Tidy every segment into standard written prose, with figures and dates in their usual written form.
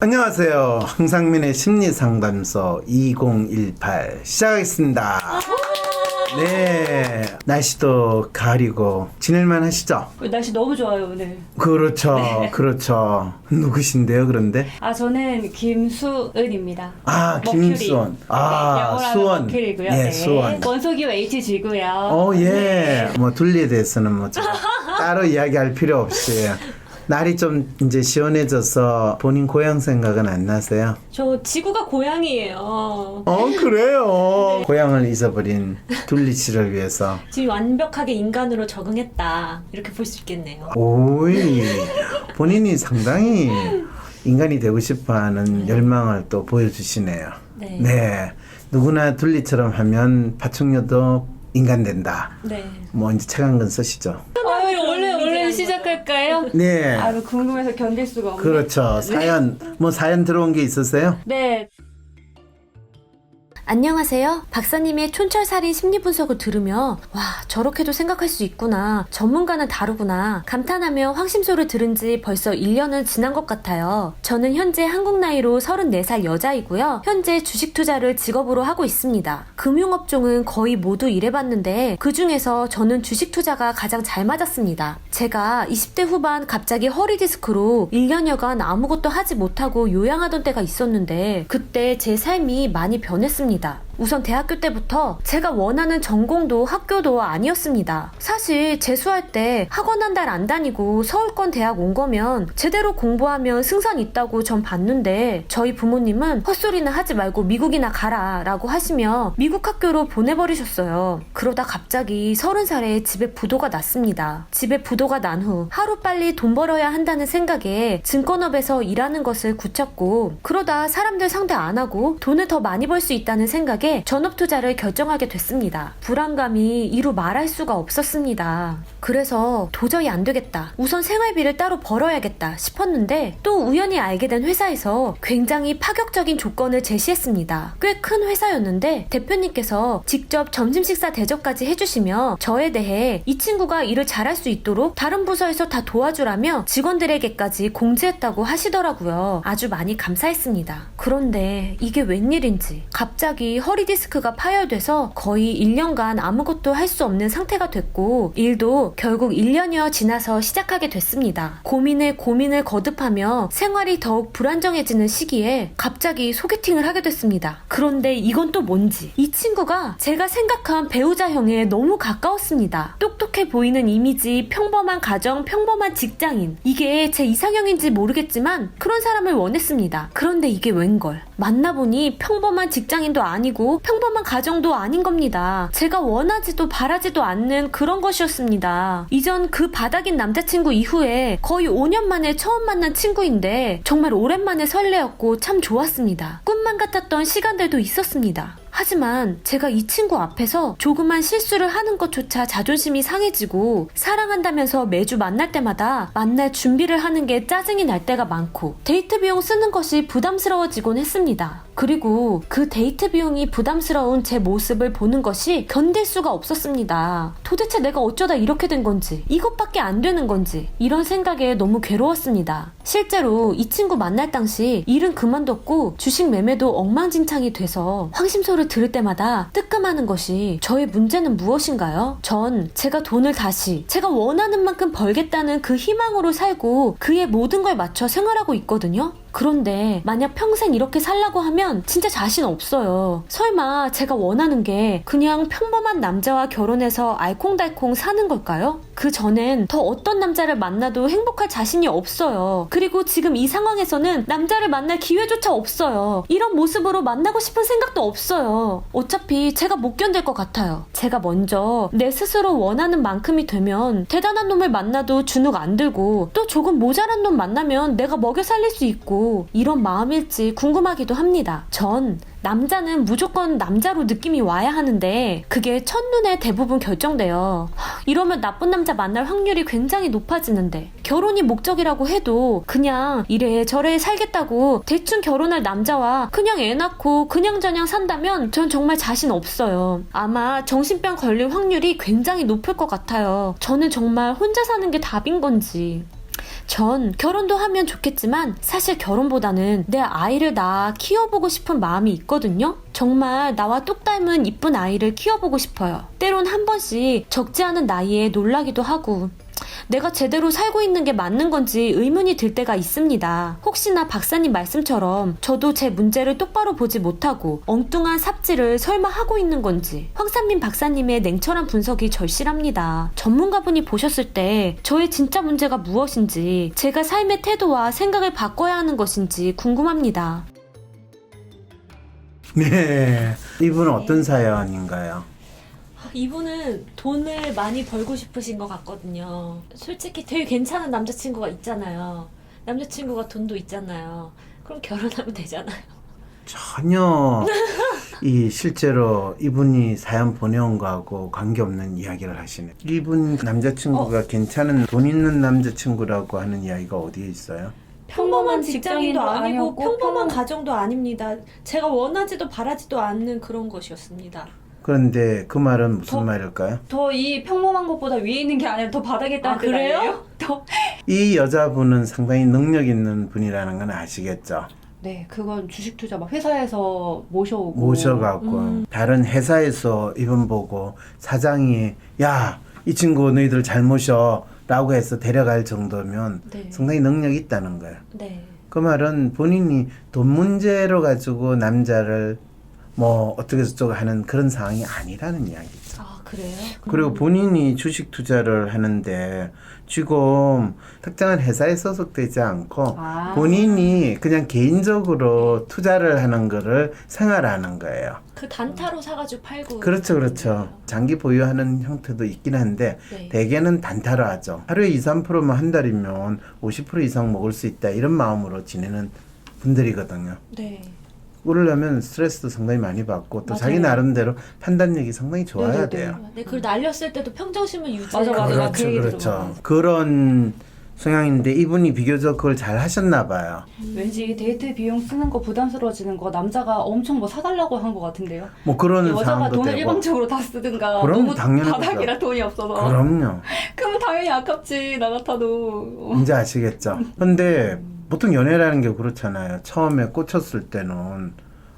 안녕하세요. 황상민의 심리상담소 2018 시작하겠습니다. 네, 날씨도 가리고 지낼만 하시죠? 날씨 너무 좋아요 오늘. 그렇죠. 네. 그렇죠. 누구신데요 그런데? 저는 김수은입니다. 김수원. 네, 영어라는 수원. 머큐리고요. 네, 수원. 원소기호 H지고요. 예. 뭐 둘리에 대해서는 뭐 제가 따로 이야기할 필요 없이 날이 좀 이제 시원해져서 본인 고향 생각은 안 나세요? 저 지구가 고향이에요. 그래요. 고향을 잊어버린 둘리 씨를 위해서. 지금 완벽하게 인간으로 적응했다 이렇게 볼 수 있겠네요. 오이, 본인이 상당히 인간이 되고 싶어하는 열망을 또 보여주시네요. 네. 누구나 둘리처럼 하면 파충류도 인간 된다. 네. 뭐 이제 책 한 권 쓰시죠. 얼른 시작할까요? 네. 궁금해서 견딜 수가 없네. 그렇죠. 사연 들어온 게 있으세요? 네. 안녕하세요. 박사님의 촌철살인 심리분석을 들으며 와, 저렇게도 생각할 수 있구나. 전문가는 다르구나. 감탄하며 황심소를 들은 지 벌써 1년은 지난 것 같아요. 저는 현재 한국 나이로 34살 여자이고요. 현재 주식 투자를 직업으로 하고 있습니다. 금융업종은 거의 모두 일해봤는데 그 중에서 저는 주식 투자가 가장 잘 맞았습니다. 제가 20대 후반 갑자기 허리 디스크로 1년여간 아무것도 하지 못하고 요양하던 때가 있었는데 그때 제 삶이 많이 변했습니다. 우선 대학교 때부터 제가 원하는 전공도 학교도 아니었습니다. 사실 재수할 때 학원 한 달 안 다니고 서울권 대학 온 거면 제대로 공부하면 승산 있다고 전 봤는데 저희 부모님은 헛소리는 하지 말고 미국이나 가라 라고 하시며 미국 학교로 보내버리셨어요. 그러다 갑자기 30살에 집에 부도가 났습니다. 집에 부도가 난 후 하루빨리 돈 벌어야 한다는 생각에 증권업에서 일하는 것을 굳혔고 그러다 사람들 상대 안 하고 돈을 더 많이 벌 수 있다는 생각에 전업 투자를 결정하게 됐습니다. 불안감이 이루 말할 수가 없었습니다. 그래서 도저히 안 되겠다. 우선 생활비를 따로 벌어야겠다 싶었는데 또 우연히 알게 된 회사에서 굉장히 파격적인 조건을 제시했습니다. 꽤 큰 회사였는데 대표님께서 직접 점심 식사 대접까지 해주시며 저에 대해 이 친구가 일을 잘할 수 있도록 다른 부서에서 다 도와주라며 직원들에게까지 공지했다고 하시더라고요. 아주 많이 감사했습니다. 그런데 이게 웬일인지 갑자기 허리 디스크가 파열돼서 거의 1년간 아무것도 할 수 없는 상태가 됐고 일도 결국 1년여 지나서 시작하게 됐습니다. 고민을 거듭하며 생활이 더욱 불안정해지는 시기에 갑자기 소개팅을 하게 됐습니다. 그런데 이건 또 뭔지 이 친구가 제가 생각한 배우자형에 너무 가까웠습니다. 똑똑해 보이는 이미지, 평범한 가정, 평범한 직장인 이게 제 이상형인지 모르겠지만 그런 사람을 원했습니다. 그런데 이게 웬걸 만나보니 평범한 직장인도 아니고 평범한 가정도 아닌 겁니다. 제가 원하지도 바라지도 않는 그런 것이었습니다. 이전 그 바닥인 남자친구 이후에 거의 5년 만에 처음 만난 친구인데 정말 오랜만에 설레었고 참 좋았습니다. 꿈만 같았던 시간들도 있었습니다. 하지만 제가 이 친구 앞에서 조그만 실수를 하는 것조차 자존심이 상해지고 사랑한다면서 매주 만날 때마다 만날 준비를 하는 게 짜증이 날 때가 많고 데이트 비용 쓰는 것이 부담스러워지곤 했습니다. 그리고 그 데이트 비용이 부담스러운 제 모습을 보는 것이 견딜 수가 없었습니다. 도대체 내가 어쩌다 이렇게 된 건지 이것밖에 안 되는 건지 이런 생각에 너무 괴로웠습니다. 실제로 이 친구 만날 당시 일은 그만뒀고 주식 매매도 엉망진창이 돼서 황심소를 들을 때마다 뜨끔하는 것이 저의 문제는 무엇인가요? 전 제가 돈을 다시 제가 원하는 만큼 벌겠다는 그 희망으로 살고 그의 모든 걸 맞춰 생활하고 있거든요. 그런데 만약 평생 이렇게 살라고 하면 진짜 자신 없어요. 설마 제가 원하는 게 그냥 평범한 남자와 결혼해서 알콩달콩 사는 걸까요? 그 전엔 더 어떤 남자를 만나도 행복할 자신이 없어요. 그리고 지금 이 상황에서는 남자를 만날 기회조차 없어요. 이런 모습으로 만나고 싶은 생각도 없어요. 어차피 제가 못 견딜 것 같아요. 제가 먼저 내 스스로 원하는 만큼이 되면 대단한 놈을 만나도 주눅 안 들고 또 조금 모자란 놈 만나면 내가 먹여 살릴 수 있고 이런 마음일지 궁금하기도 합니다. 전 남자는 무조건 남자로 느낌이 와야 하는데 그게 첫눈에 대부분 결정돼요. 이러면 나쁜 남자 만날 확률이 굉장히 높아지는데 결혼이 목적이라고 해도 그냥 이래저래 살겠다고 대충 결혼할 남자와 그냥 애 낳고 그냥저냥 산다면 전 정말 자신 없어요. 아마 정신병 걸릴 확률이 굉장히 높을 것 같아요. 저는 정말 혼자 사는 게 답인 건지. 전 결혼도 하면 좋겠지만 사실 결혼보다는 내 아이를 낳아 키워보고 싶은 마음이 있거든요. 정말 나와 똑 닮은 이쁜 아이를 키워보고 싶어요. 때론 한 번씩 적지 않은 나이에 놀라기도 하고 내가 제대로 살고 있는 게 맞는 건지 의문이 들 때가 있습니다. 혹시나 박사님 말씀처럼 저도 제 문제를 똑바로 보지 못하고 엉뚱한 삽질을 설마 하고 있는 건지 황상민 박사님의 냉철한 분석이 절실합니다. 전문가분이 보셨을 때 저의 진짜 문제가 무엇인지 제가 삶의 태도와 생각을 바꿔야 하는 것인지 궁금합니다. 네. 이분은 어떤 사연인가요? 이분은 돈을 많이 벌고 싶으신 것 같거든요. 솔직히 되게 괜찮은 남자친구가 있잖아요. 남자친구가 돈도 있잖아요. 그럼 결혼하면 되잖아요. 전혀 이 실제로 이분이 사연 보내온 거하고 관계없는 이야기를 하시네. 이분 남자친구가 괜찮은 돈 있는 남자친구라고 하는 이야기가 어디에 있어요? 평범한 직장인도 아니고 아니었고 평범한 가정도 아닙니다. 제가 원하지도 바라지도 않는 그런 것이었습니다. 그런데 그 말은 무슨 더- 말일까요? 더 이 평범한 것보다 위에 있는 게 아니라 더 바닥에 있다는 아, 뜻 그래요? 아니에요? 더 이 여자분은 상당히 능력 있는 분이라는 건 아시겠죠? 네, 그건 주식 투자 막 회사에서 모셔오고 모셔갖고 다른 회사에서 이분 보고 사장이 야, 이 친구 너희들 잘 모셔 라고 해서 데려갈 정도면 네. 상당히 능력이 있다는 거예요. 네. 그 말은 본인이 돈 문제로 가지고 남자를 뭐 어떻게 저쩌고 하는 그런 상황이 아니라는 이야기죠. 아, 그래요? 그리고 본인이 주식 투자를 하는데 지금 특정한 회사에 소속되지 않고 아. 본인이 그냥 개인적으로 투자를 하는 거를 생활하는 거예요. 그 단타로 사가지고 팔고. 그렇죠, 그렇죠. 있거든요. 장기 보유하는 형태도 있긴 한데 네. 대개는 단타로 하죠. 하루에 2, 3%만 한 달이면 50% 이상 먹을 수 있다 이런 마음으로 지내는 분들이거든요. 네. 그러려면 스트레스도 상당히 많이 받고 또 맞아요. 자기 나름대로 판단력이 상당히 좋아야 네네네. 돼요. 네, 그걸 날렸을 때도 평정심을 유지해. 맞아, 맞아. 그 그렇죠, 얘기 그렇죠. 들어봐요. 그런 성향인데 이분이 비교적 그걸 잘 하셨나 봐요. 왠지 데이트 비용 쓰는 거 부담스러워지는 거 남자가 엄청 뭐 사달라고 한 것 같은데요. 뭐 그런 여자가 상황도 돈을 되고. 일방적으로 다 쓰든가 그럼 너무 당연하죠. 바닥이라 돈이 없어서 그럼요. 그러면 당연히 아깝지 나 같아도. 이제 아시겠죠. 근데 보통 연애라는 게 그렇잖아요. 처음에 꽂혔을 때는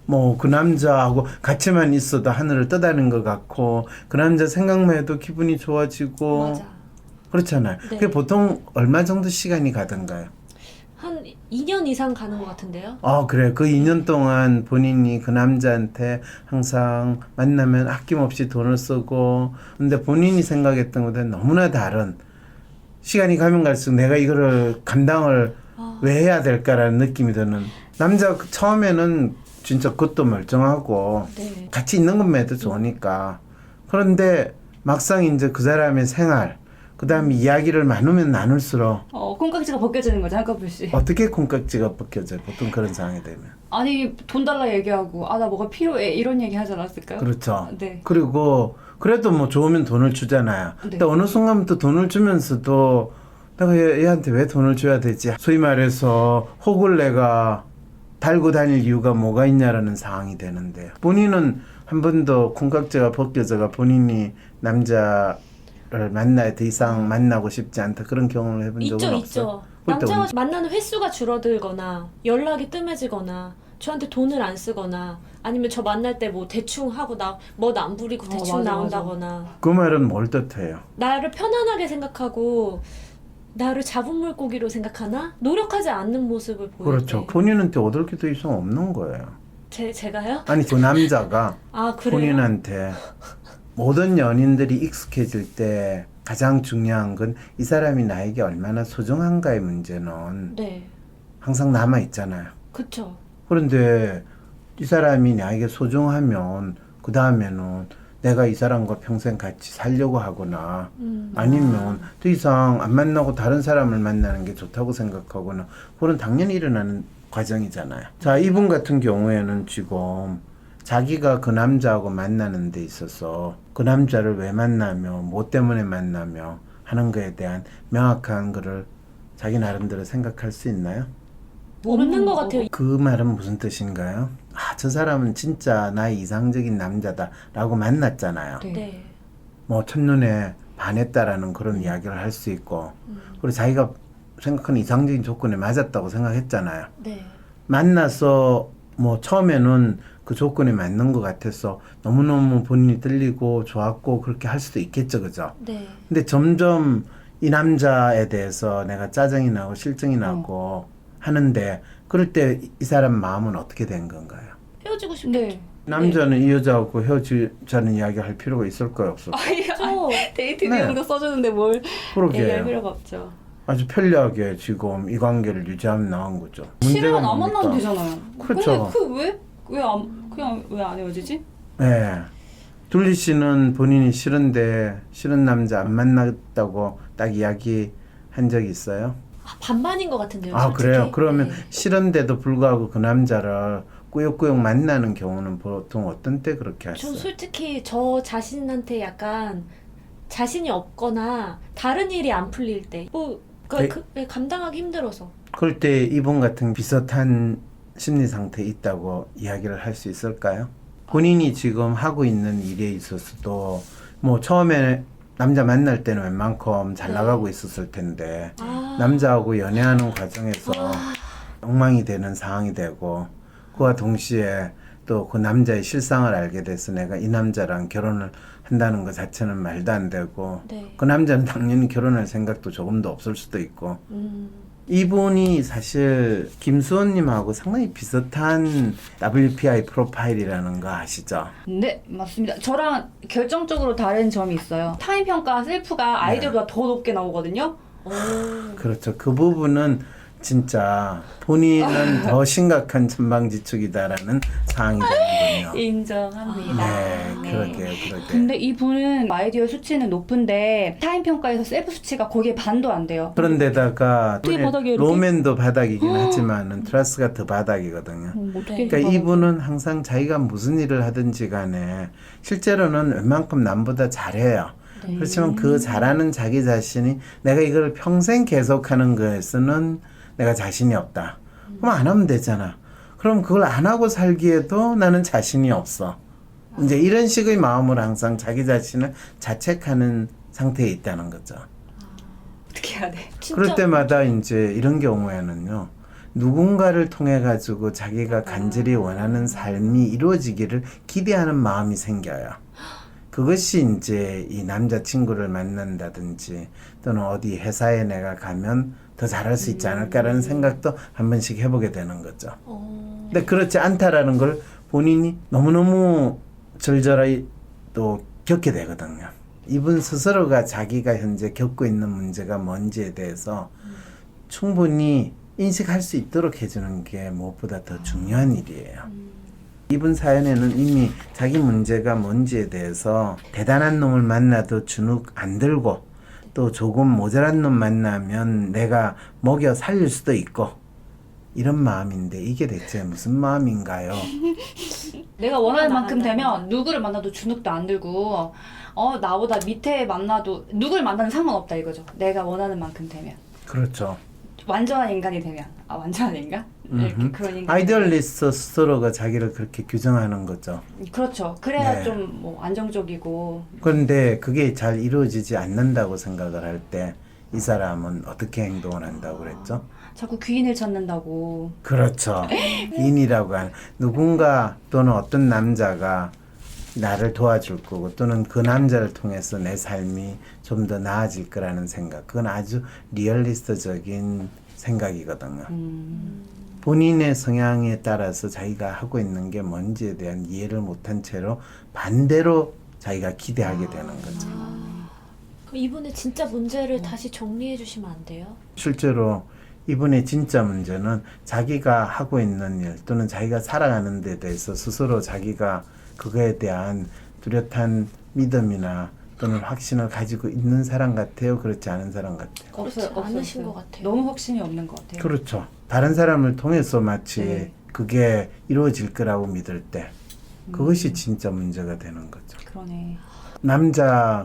뭐 그 남자하고 같이만 있어도 하늘을 떠다는 것 같고 그 남자 생각만 해도 기분이 좋아지고 맞아. 그렇잖아요. 네. 그게 보통 얼마 정도 시간이 가던가요? 한 2년 이상 가는 것 같은데요? 그래. 그 2년 동안 본인이 그 남자한테 항상 만나면 아낌없이 돈을 쓰고 근데 본인이 생각했던 것과는 너무나 다른 시간이 가면 갈수록 내가 이거를 감당을 왜 해야 될까라는 느낌이 드는 남자 처음에는 진짜 그것도 멀쩡하고 네. 같이 있는 것만 해도 좋으니까 그런데 막상 이제 그 사람의 생활 그 다음에 이야기를 나누면 나눌수록 콩깍지가 벗겨지는 거죠 한꺼풀씩. 어떻게 콩깍지가 벗겨져요 보통 그런 상황이 되면 아니 돈 달라 얘기하고 아 나 뭐가 필요해 이런 얘기 하지 않았을까요? 그렇죠. 네. 그리고 그래도 뭐 좋으면 돈을 주잖아요. 네. 근데 어느 순간부터 돈을 주면서도 내가 얘한테 왜 돈을 줘야 되지? 소위 말해서 혹을 내가 달고 다닐 이유가 뭐가 있냐라는 상황이 되는데 본인은 한 번도 콩깍지가 벗겨져가 본인이 남자를 만나야 더 이상 만나고 싶지 않다 그런 경험을 해본 적은 있죠, 없어요? 있죠. 그럴 때 남자와 언제- 만나는 횟수가 줄어들거나 연락이 뜸해지거나 저한테 돈을 안 쓰거나 아니면 저 만날 때 뭐 대충 하고 멋 안 부리고 대충 맞아, 나온다거나 그 말은 뭘 뜻해요? 나를 편안하게 생각하고 나를 잡은 물고기로 생각하나? 노력하지 않는 모습을 보일 그렇죠. 때 본인한테 얻을 게 더 이상 없는 거예요. 제가요? 아니 그 남자가 아 그래요? 본인한테 모든 연인들이 익숙해질 때 가장 중요한 건 이 사람이 나에게 얼마나 소중한가의 문제는 네 항상 남아 있잖아요. 그쵸 그런데 이 사람이 나에게 소중하면 그 다음에는 내가 이 사람과 평생 같이 살려고 하거나 아니면 더 이상 안 만나고 다른 사람을 만나는 게 좋다고 생각하거나 그건 당연히 일어나는 과정이잖아요. 자, 이분 같은 경우에는 지금 자기가 그 남자하고 만나는 데 있어서 그 남자를 왜 만나며 뭐 때문에 만나며 하는 거에 대한 명확한 거를 자기 나름대로 생각할 수 있나요? 없는 것 같아요. 그 말은 무슨 뜻인가요? 저 사람은 진짜 나의 이상적인 남자다라고 만났잖아요. 네. 네. 뭐 첫눈에 반했다라는 그런 이야기를 할 수 있고 그리고 자기가 생각하는 이상적인 조건에 맞았다고 생각했잖아요. 네. 만나서 뭐 처음에는 그 조건에 맞는 것 같아서 너무너무 본인이 떨리고 좋았고 그렇게 할 수도 있겠죠, 그죠? 네. 근데 점점 이 남자에 대해서 내가 짜증이 나고 실증이 나고 하는데 그럴 때 이 사람 마음은 어떻게 된 건가요? 헤어지고 싶겠죠. 네. 남자는 이 여자하고 헤어지자는 이야기 할 필요가 있을까요, 없을까요? 그렇죠. 데이트 네. 비용도 써주는데 뭘 얘기할 그러게 필요가 없죠. 아주 편리하게 지금 이 관계를 유지하면 나온 거죠. 싫으면 안 뭡니까? 만나면 되잖아요. 그렇죠. 근데 그냥 왜 안 헤어지지? 네. 둘리 씨는 본인이 싫은데 싫은 남자 안 만났다고 딱 이야기한 적이 있어요? 아, 반반인 것 같은데요. 아, 솔직히. 그래요? 그러면 네. 싫은데도 불구하고 그 남자를 꾸역꾸역 만나는 경우는 보통 어떤 때 그렇게 전 하세요? 솔직히 저 자신한테 약간 자신이 없거나 다른 일이 안 풀릴 때, 뭐 네. 감당하기 힘들어서. 그럴 때 이분 같은 비슷한 심리 상태에 있다고 이야기를 할 수 있을까요? 본인이 지금 하고 있는 일에 있어서도 뭐 처음에 남자 만날 때는 웬만큼 잘 네. 나가고 있었을 텐데 아. 남자하고 연애하는 과정에서 엉망이 되는 상황이 되고 그와 동시에 또 그 남자의 실상을 알게 돼서 내가 이 남자랑 결혼을 한다는 것 자체는 말도 안 되고 네. 그 남자는 당연히 결혼할 생각도 조금도 없을 수도 있고 음. 이분이 사실 김수원님하고 상당히 비슷한 WPI 프로파일이라는 거 아시죠? 네, 맞습니다. 저랑 결정적으로 다른 점이 있어요. 타인 평가 셀프가 아이들보다 더 높게 나오거든요. 오. 그렇죠. 그 부분은 진짜 본인은 더 심각한 천방지축이다라는 상황이 되는군요. 인정합니다. 네, 그러게요, 그러게. 근데 이분은 아이디어 수치는 높은데 타인 평가에서 셀프 수치가 거기에 반도 안 돼요. 그런데다가 어떻게 바닥에 이렇게? 로맨도 바닥이긴 하지만은 트라스가 더 바닥이거든요. 어떻게 그러니까 이분은 항상 자기가 무슨 일을 하든지 간에 실제로는 웬만큼 남보다 잘해요. 네. 그렇지만 그 잘하는 자기 자신이 내가 이걸 평생 계속하는 거에서는 내가 자신이 없다. 그럼 안 하면 되잖아. 그럼 그걸 안 하고 살기에도 나는 자신이 없어. 이제 이런 식의 마음으로 항상 자기 자신을 자책하는 상태에 있다는 거죠. 어떻게 해야 돼? 진짜 그럴 때마다 이제 이런 경우에는요. 누군가를 통해 가지고 자기가 간절히 원하는 삶이 이루어지기를 기대하는 마음이 생겨요. 그것이 이제 이 남자친구를 만난다든지 또는 어디 회사에 내가 가면 더 잘할 수 있지 않을까라는 생각도 한 번씩 해보게 되는 거죠. 근데 그렇지 않다라는 걸 본인이 너무너무 절절히 또 겪게 되거든요. 이분 스스로가 자기가 현재 겪고 있는 문제가 뭔지에 대해서 충분히 인식할 수 있도록 해주는 게 무엇보다 더 중요한 일이에요. 이분 사연에는 이미 자기 문제가 뭔지에 대해서 대단한 놈을 만나도 주눅 안 들고 또 조금 모자란 놈 만나면 내가 먹여 살릴 수도 있고 이런 마음인데 이게 대체 무슨 마음인가요? 내가 원하는 만큼 만난다. 되면 누구를 만나도 주눅도 안 들고 나보다 밑에 만나도 누구를 만나는 상관없다 이거죠. 내가 원하는 만큼 되면. 그렇죠. 완전한 인간이 되면. 완전한 인간? 이렇게 그런 인간. 아이디얼리스트 스스로가 자기를 그렇게 규정하는 거죠. 그렇죠. 그래야 네. 좀 뭐 안정적이고. 그런데 그게 잘 이루어지지 않는다고 생각을 할 때 이 사람은 어떻게 행동을 한다고 그랬죠? 자꾸 귀인을 찾는다고. 그렇죠. 인이라고 하는 누군가 또는 어떤 남자가 나를 도와줄 거고 또는 그 남자를 통해서 내 삶이 좀 더 나아질 거라는 생각. 그건 아주 리얼리스트적인 생각이거든요. 본인의 성향에 따라서 자기가 하고 있는 게 뭔지에 대한 이해를 못한 채로 반대로 자기가 기대하게 되는 거죠. 그럼 이분의 진짜 문제를 다시 정리해 주시면 안 돼요? 실제로 이분의 진짜 문제는 자기가 하고 있는 일 또는 자기가 살아가는 데 대해서 스스로 자기가 그거에 대한 뚜렷한 믿음이나 또는 확신을 가지고 있는 사람 같아요? 그렇지 않은 사람 같아요? 그렇지 않으신 것 같아요. 너무 확신이 없는 것 같아요. 그렇죠. 다른 사람을 통해서 마치 네. 그게 이루어질 거라고 믿을 때 그것이 진짜 문제가 되는 거죠. 그러네.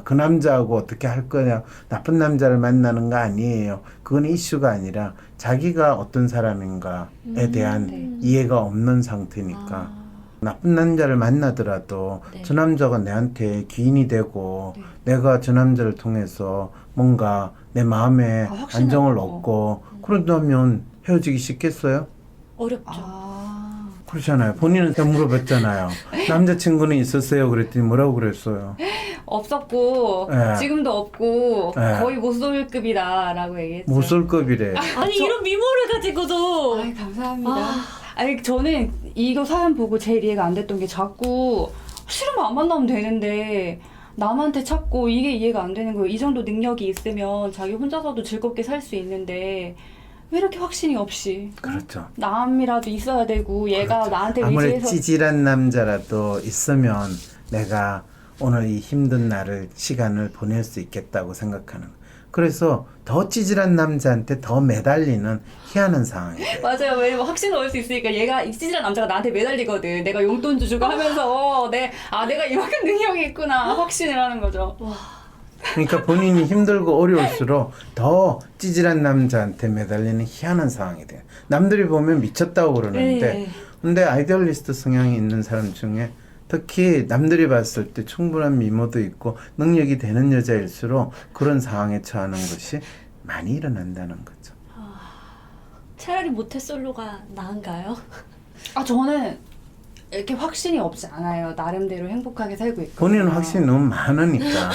그 남자하고 어떻게 할 거냐, 나쁜 남자를 만나는 거 아니에요. 그건 이슈가 아니라 자기가 어떤 사람인가에 대한 네. 이해가 없는 상태니까 나쁜 남자를 만나더라도 네. 저 남자가 내한테 귀인이 되고 네. 내가 저 남자를 통해서 뭔가 내 마음에 확신을 안정을 얻고. 얻고 그러다면 헤어지기 쉽겠어요? 어렵죠. 아, 그렇잖아요. 본인은 다 물어봤잖아요. 남자친구는 있었어요? 그랬더니 뭐라고 그랬어요? 없었고 네. 지금도 없고 네. 거의 모쏠급이다라고 얘기했죠. 모쏠급이래. 아니 이런 미모를 가지고도 아이, 감사합니다. 아. 아니 저는 이거 사연 보고 제일 이해가 안 됐던 게 자꾸 싫으면 안 만나면 되는데 남한테 찾고 이게 이해가 안 되는 거예요. 이 정도 능력이 있으면 자기 혼자서도 즐겁게 살 수 있는데 왜 이렇게 확신이 없이 그렇죠. 남이라도 있어야 되고 얘가 그렇죠. 나한테 아무리 의지해서 찌질한 남자라도 있으면 내가 오늘 이 힘든 날을 시간을 보낼 수 있겠다고 생각하는. 그래서 더 찌질한 남자한테 더 매달리는 희한한 상황이 돼요. 맞아요. 왜냐면 확신을 얻을 수 있으니까 얘가 이 찌질한 남자가 나한테 매달리거든. 내가 용돈 주고 하면서 내가 이만큼 능력이 있구나 확신을 하는 거죠. 그러니까 본인이 힘들고 어려울수록 더 찌질한 남자한테 매달리는 희한한 상황이 돼요. 남들이 보면 미쳤다고 그러는데 네. 근데 아이디얼리스트 성향이 있는 사람 중에 특히 남들이 봤을 때 충분한 미모도 있고 능력이 되는 여자일수록 그런 상황에 처하는 것이 많이 일어난다는 거죠. 차라리 모태솔로가 나은가요? 아 저는 이렇게 확신이 없지 않아요. 나름대로 행복하게 살고 있거든요. 본인은 확신이 너무 많으니까.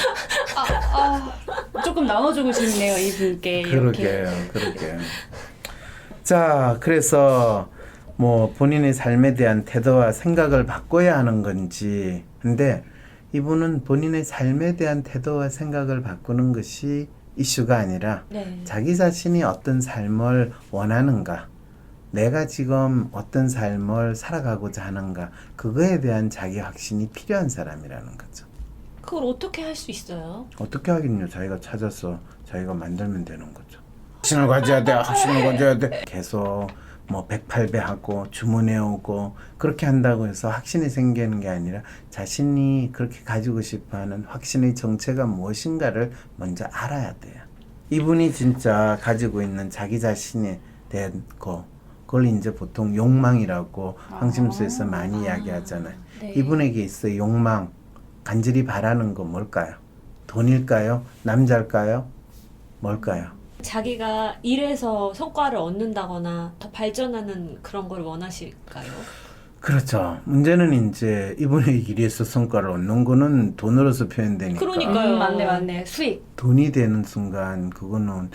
조금 나눠주고 싶네요 이분께 이렇게. 그러게요. 자, 그래서 뭐 본인의 삶에 대한 태도와 생각을 바꿔야 하는 건지. 근데 이분은 본인의 삶에 대한 태도와 생각을 바꾸는 것이 이슈가 아니라 네. 자기 자신이 어떤 삶을 원하는가, 내가 지금 어떤 삶을 살아가고자 하는가, 그거에 대한 자기 확신이 필요한 사람이라는 거죠. 그걸 어떻게 할 수 있어요? 어떻게 하긴요. 자기가 찾아서 자기가 만들면 되는 거죠. 확신을 가져야 돼. 확신을 가져야 돼. 계속 뭐 108배 하고 주문해오고 그렇게 한다고 해서 확신이 생기는 게 아니라 자신이 그렇게 가지고 싶어하는 확신의 정체가 무엇인가를 먼저 알아야 돼요. 이분이 진짜 가지고 있는 자기 자신에 대한 거, 그걸 이제 보통 욕망이라고 황심수에서 많이 이야기하잖아요. 네. 이분에게 있어 욕망, 간절히 바라는 거 뭘까요? 돈일까요? 남자일까요? 뭘까요? 자기가 일해서 성과를 얻는다거나 더 발전하는 그런 걸 원하실까요? 그렇죠. 문제는 이제 이분의 일에서 성과를 얻는 거는 돈으로서 표현되니까. 그러니까요. 맞네. 수익. 돈이 되는 순간 그거는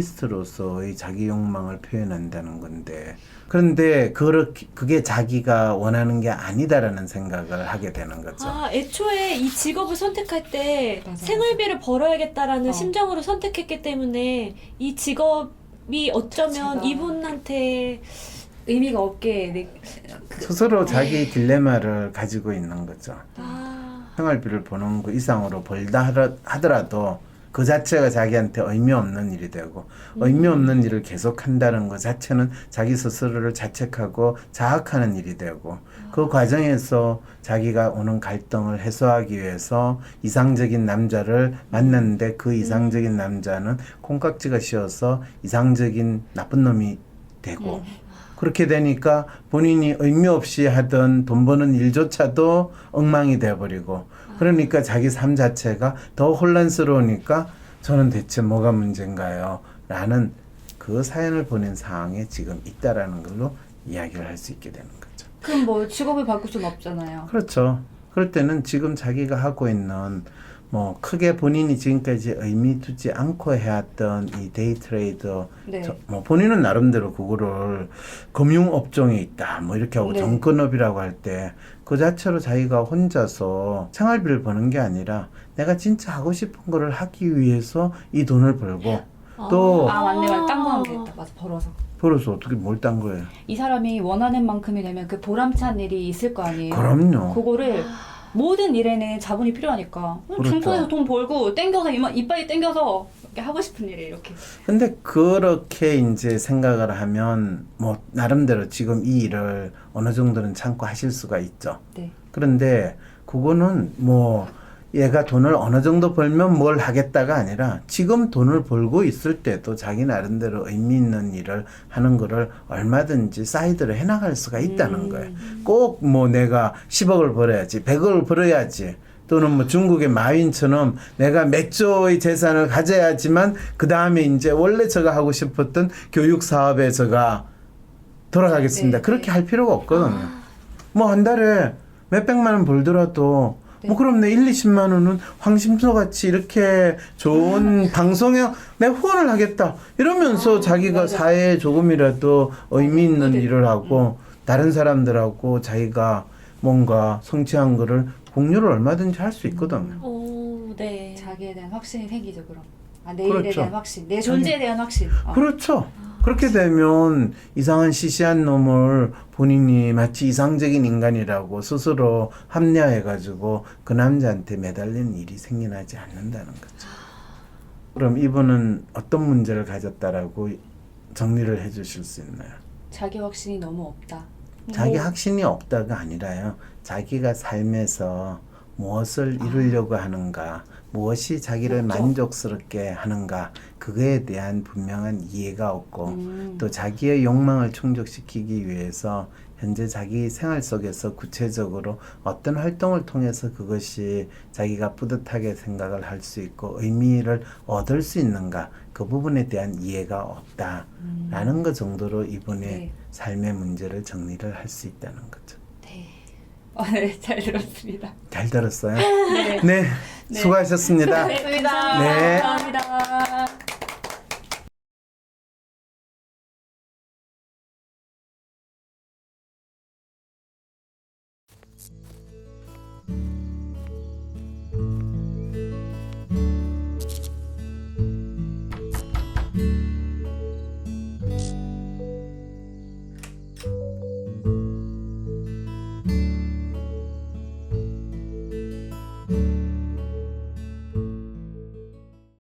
리얼리스트로서의 자기 욕망을 표현한다는 건데, 그런데 그게 자기가 원하는 게 아니다라는 생각을 하게 되는 거죠. 아, 애초에 이 직업을 선택할 때 맞아요. 생활비를 벌어야겠다라는 어. 심정으로 선택했기 때문에 이 직업이 어쩌면 자체가. 이분한테 의미가 없게 스스로 자기 딜레마를 가지고 있는 거죠. 아, 생활비를 버는 거 이상으로 벌다 하더라도 그 자체가 자기한테 의미 없는 일이 되고 의미 없는 일을 계속 한다는 것 자체는 자기 스스로를 자책하고 자학하는 일이 되고 그 과정에서 자기가 오는 갈등을 해소하기 위해서 이상적인 남자를 만났는데 그 이상적인 남자는 콩깍지가 씌어서 이상적인 나쁜 놈이 되고 그렇게 되니까 본인이 의미 없이 하던 돈 버는 일조차도 엉망이 돼버리고 그러니까 자기 삶 자체가 더 혼란스러우니까 저는 대체 뭐가 문제인가요? 라는 그 사연을 보낸 상황에 지금 있다라는 걸로 이야기를 할 수 있게 되는 거죠. 그럼 뭐 직업을 바꿀 수는 없잖아요. 그렇죠. 그럴 때는 지금 자기가 하고 있는 뭐 크게 본인이 지금까지 의미 두지 않고 해왔던 이 데이트레이더 네. 뭐 본인은 나름대로 그거를 금융업종에 있다 뭐 이렇게 하고 네. 정권업이라고 할 때 그 자체로 자기가 혼자서 생활비를 버는 게 아니라 내가 진짜 하고 싶은 거를 하기 위해서 이 돈을 벌고 또 아 맞네. 딴 거 하면 되겠다. 맞아. 벌어서. 벌어서 어떻게 뭘 딴 거예요? 이 사람이 원하는 만큼이 되면 그 보람찬 일이 있을 거 아니에요. 그럼요. 그거를 모든 일에는 자본이 필요하니까 그렇죠. 증권에서 돈 벌고 땡겨서 이빨이 땡겨서 이렇게 하고 싶은 일에 이렇게. 근데 그렇게 이제 생각을 하면 뭐 나름대로 지금 이 일을 어느 정도는 참고 하실 수가 있죠. 네. 그런데 그거는 뭐 얘가 돈을 어느 정도 벌면 뭘 하겠다가 아니라 지금 돈을 벌고 있을 때도 자기 나름대로 의미 있는 일을 하는 거를 얼마든지 사이드로 해나갈 수가 있다는 거예요. 꼭 뭐 내가 10억을 벌어야지 100억을 벌어야지 또는 뭐 중국의 마윈처럼 내가 몇 조의 재산을 가져야지만 그 다음에 이제 원래 제가 하고 싶었던 교육 사업에 제가 돌아가겠습니다. 네, 그렇게 네. 할 필요가 없거든요. 뭐 한 달에 몇 백만 원 벌더라도 네. 뭐 그럼 내 1, 20만 원은 황심소 같이 이렇게 좋은 방송에 내 후원을 하겠다 이러면서 자기가 맞아. 사회에 조금이라도 의미 있는 네. 일을 하고 다른 사람들하고 자기가 뭔가 성취한 거를 공유를 얼마든지 할 수 있거든요. 오, 네. 자기에 대한 확신이 생기죠, 그럼. 아, 내일에 그렇죠. 대한 확신, 내 존재에 대한 확신. 그렇죠. 그렇게 되면 이상한 시시한 놈을 본인이 마치 이상적인 인간이라고 스스로 합리화해가지고 그 남자한테 매달리는 일이 생겨나지 않는다는 거죠. 그럼 이분은 어떤 문제를 가졌다라고 정리를 해주실 수 있나요? 자기 확신이 너무 없다. 자기 뭐, 확신이 없다가 아니라요. 자기가 삶에서 무엇을 이루려고 하는가, 무엇이 자기를 목적. 만족스럽게 하는가, 그거에 대한 분명한 이해가 없고 또 자기의 욕망을 충족시키기 위해서 현재 자기 생활 속에서 구체적으로 어떤 활동을 통해서 그것이 자기가 뿌듯하게 생각을 할 수 있고 의미를 얻을 수 있는가, 그 부분에 대한 이해가 없다라는 것 정도로 이분의 네. 삶의 문제를 정리를 할 수 있다는 거죠. 네. 네, 잘 들었습니다. 잘 들었어요? 네. 네, 수고하셨습니다. 감사합니다. 네. 감사합니다.